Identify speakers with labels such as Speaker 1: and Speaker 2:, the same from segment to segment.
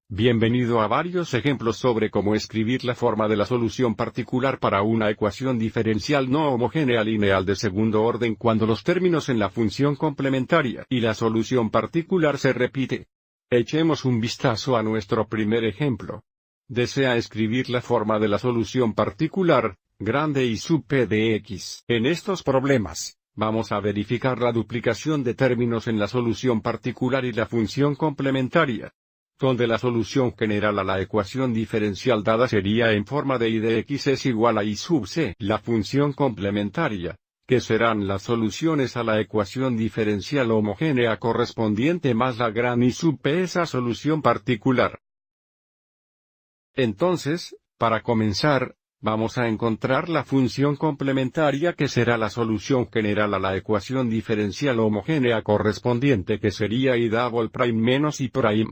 Speaker 1: Bienvenido a varios ejemplos sobre cómo escribir la forma de la solución particular para una ecuación diferencial no homogénea lineal de segundo orden cuando los términos en la función complementaria y la solución particular se repite. Echemos un vistazo a nuestro primer ejemplo. Desea escribir la forma de la solución particular, grande I sub p de x. En estos problemas, vamos a verificar la duplicación de términos en la solución particular y la función complementaria, donde la solución general a la ecuación diferencial dada sería en forma de I de x es igual a I sub c, la función complementaria, que serán las soluciones a la ecuación diferencial homogénea correspondiente más la gran I sub p esa solución particular. Entonces, para comenzar, vamos a encontrar la función complementaria que será la solución general a la ecuación diferencial homogénea correspondiente que sería I double prime menos I prime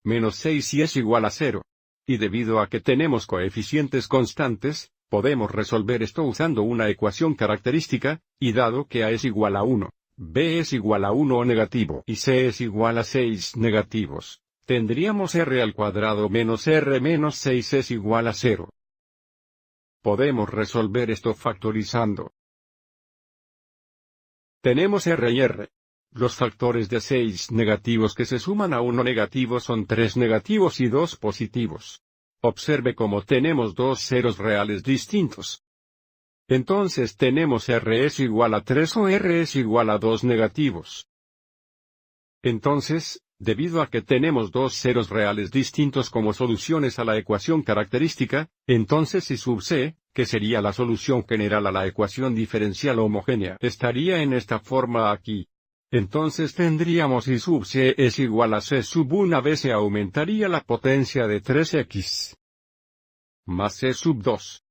Speaker 1: menos 6 y es igual a 0. Y debido a que tenemos coeficientes constantes, podemos resolver esto usando una ecuación característica, y dado que A es igual a 1, B es igual a 1 o negativo y C es igual a 6 negativos, tendríamos R al cuadrado menos R menos 6 es igual a 0. Podemos resolver esto factorizando. Tenemos R y R. Los factores de 6 negativos que se suman a 1 negativo son 3 negativos y 2 positivos. Observe cómo tenemos dos ceros reales distintos. Entonces tenemos R es igual a 3 o R es igual a 2 negativos. Entonces, debido a que tenemos dos ceros reales distintos como soluciones a la ecuación característica, entonces I sub c, que sería la solución general a la ecuación diferencial homogénea, estaría en esta forma aquí. Entonces tendríamos I sub c es igual a c sub 1 vez se aumentaría la potencia de 3x más c sub 2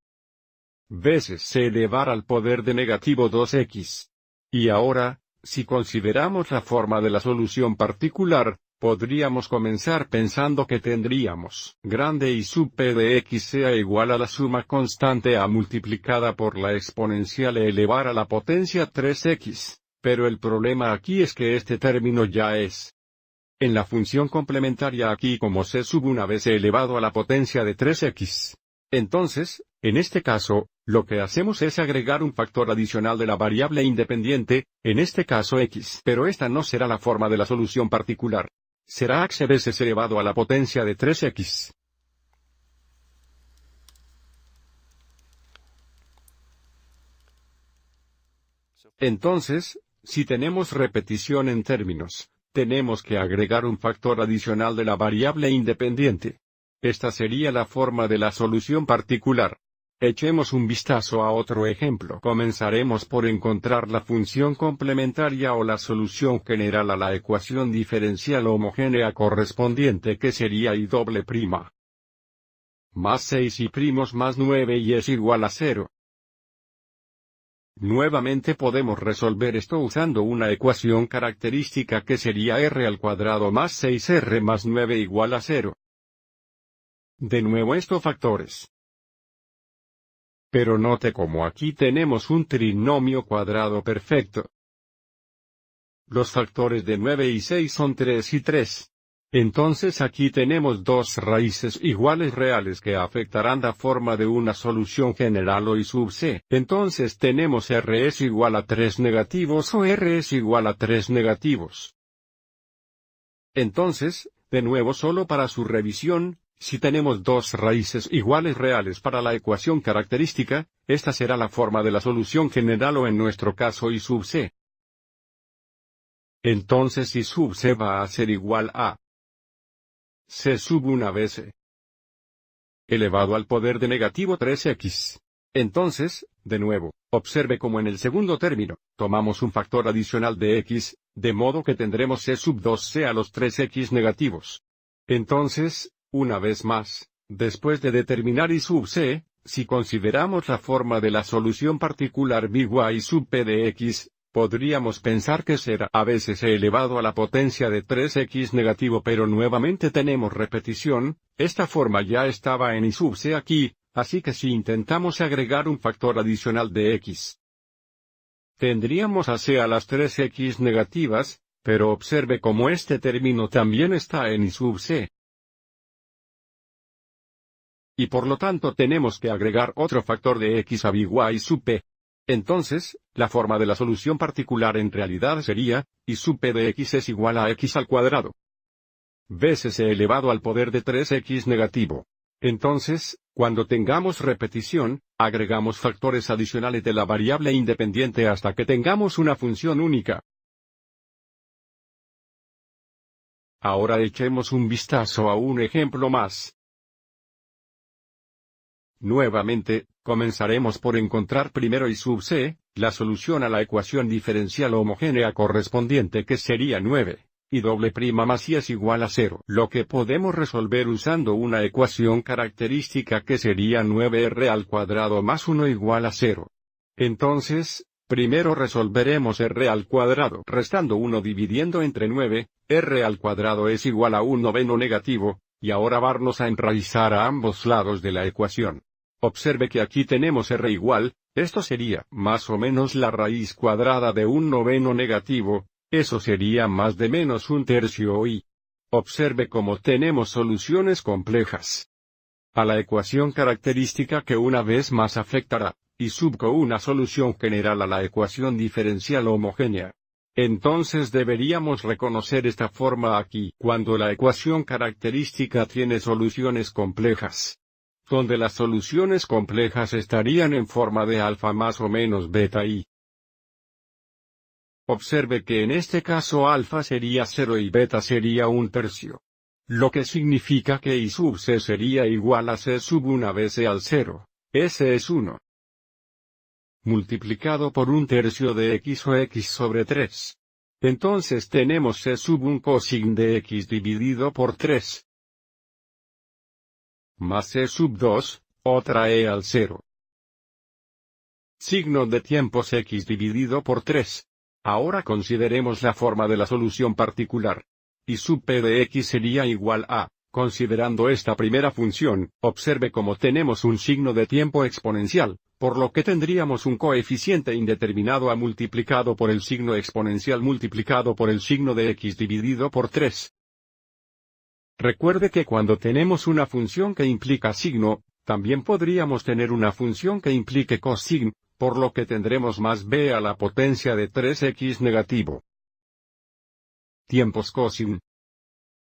Speaker 1: veces c elevado al poder de negativo 2x. Y ahora, si consideramos la forma de la solución particular, podríamos comenzar pensando que tendríamos grande I sub p de x sea igual a la suma constante a multiplicada por la exponencial e elevar a la potencia 3x. Pero el problema aquí es que este término ya es en la función complementaria aquí como c sub 1 vez elevado a la potencia de 3x. Entonces, en este caso, lo que hacemos es agregar un factor adicional de la variable independiente, en este caso x. Pero esta no será la forma de la solución particular. Será x veces elevado a la potencia de 3x. Entonces, si tenemos repetición en términos, tenemos que agregar un factor adicional de la variable independiente. Esta sería la forma de la solución particular. Echemos un vistazo a otro ejemplo. Comenzaremos por encontrar la función complementaria o la solución general a la ecuación diferencial homogénea correspondiente que sería I doble prima más 6 y primos más 9 y es igual a 0. Nuevamente podemos resolver esto usando una ecuación característica que sería R al cuadrado más 6R más 9 igual a 0. De nuevo estos factores. Pero note cómo aquí tenemos un trinomio cuadrado perfecto. Los factores de 9 y 6 son 3 y 3. Entonces aquí tenemos dos raíces iguales reales que afectarán la forma de una solución general o I sub c. Entonces tenemos R es igual a 3 negativos o R es igual a 3 negativos. Entonces, de nuevo solo para su revisión, si tenemos dos raíces iguales reales para la ecuación característica, esta será la forma de la solución general o en nuestro caso I sub c. Entonces I sub c va a ser igual a c sub 1 vez e elevado al poder de negativo 3x. Entonces, de nuevo, observe como en el segundo término, tomamos un factor adicional de x, de modo que tendremos c sub 2c a los 3x negativos. Entonces, una vez más, después de determinar I sub c, si consideramos la forma de la solución particular by sub p de x, podríamos pensar que será a veces e elevado a la potencia de 3x negativo pero nuevamente tenemos repetición, esta forma ya estaba en I sub c aquí, así que si intentamos agregar un factor adicional de x, tendríamos a c a las 3x negativas, pero observe cómo este término también está en I sub c. y por lo tanto tenemos que agregar otro factor de x a y sub p. Entonces, la forma de la solución particular en realidad sería, y sub p de x es igual a x al cuadrado veces e elevado al poder de 3x negativo. Entonces, cuando tengamos repetición, agregamos factores adicionales de la variable independiente hasta que tengamos una función única. Ahora echemos un vistazo a un ejemplo más. Nuevamente, comenzaremos por encontrar primero y sub c, la solución a la ecuación diferencial homogénea correspondiente que sería 9. Y doble prima más y es igual a 0. Lo que podemos resolver usando una ecuación característica que sería 9r al cuadrado más 1 igual a 0. Entonces, primero resolveremos r al cuadrado restando 1 dividiendo entre 9, r al cuadrado es igual a 1 noveno negativo, y ahora vamos a enraizar a ambos lados de la ecuación. Observe que aquí tenemos r igual, esto sería más o menos la raíz cuadrada de 1 noveno negativo, eso sería más de menos 1/3 y. Observe cómo tenemos soluciones complejas a la ecuación característica que una vez más afectará, y sub con una solución general a la ecuación diferencial homogénea. Entonces deberíamos reconocer esta forma aquí cuando la ecuación característica tiene soluciones complejas, donde las soluciones complejas estarían en forma de alfa más o menos beta y. Observe que en este caso alfa sería 0 y beta sería 1/3. Lo que significa que y sub c sería igual a c sub 1 vez e al 0, ese es 1. Multiplicado por 1/3 de x o x sobre 3. Entonces tenemos c sub 1 cosine de x dividido por 3. Más c sub 2, otra e al 0. Signo de tiempos x dividido por 3. Ahora consideremos la forma de la solución particular. Y sub p de x sería igual a, considerando esta primera función, observe cómo tenemos un signo de tiempo exponencial, por lo que tendríamos un coeficiente indeterminado a multiplicado por el signo exponencial multiplicado por el signo de x dividido por 3. Recuerde que cuando tenemos una función que implica signo, también podríamos tener una función que implique cosigno, por lo que tendremos más b a la potencia de 3x negativo. Tiempos cosine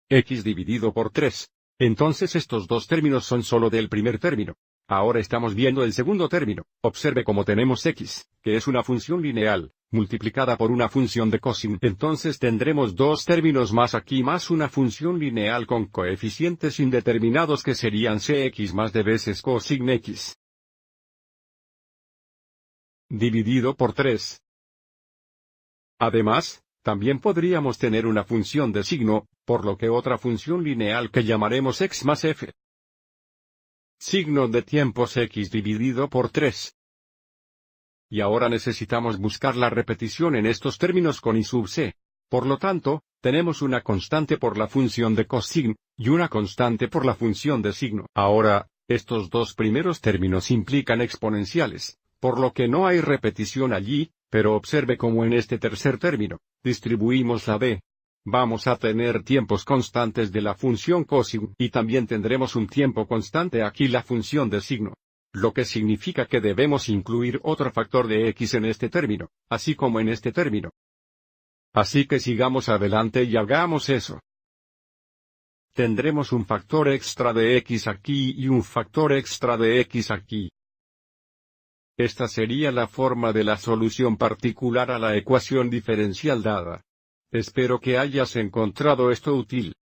Speaker 1: x dividido por 3. Entonces estos dos términos son solo del primer término. Ahora estamos viendo el segundo término. Observe cómo tenemos x, que es una función lineal, multiplicada por una función de cosine. Entonces tendremos dos términos más aquí más una función lineal con coeficientes indeterminados que serían cx más de veces cosine x. Dividido por 3. Además, también podríamos tener una función de signo, por lo que otra función lineal que llamaremos x más f. Signo de tiempos x dividido por 3. Y ahora necesitamos buscar la repetición en estos términos con y sub c. Por lo tanto, tenemos una constante por la función de cosigno, y una constante por la función de signo. Ahora, estos dos primeros términos implican exponenciales, por lo que no hay repetición allí, pero observe cómo en este tercer término, distribuimos la d. Vamos a tener tiempos constantes de la función cosine, y también tendremos un tiempo constante aquí la función de signo. Lo que significa que debemos incluir otro factor de x en este término, así como en este término. Así que sigamos adelante y hagamos eso. Tendremos un factor extra de x aquí y un factor extra de x aquí. Esta sería la forma de la solución particular a la ecuación diferencial dada. Espero que hayas encontrado esto útil.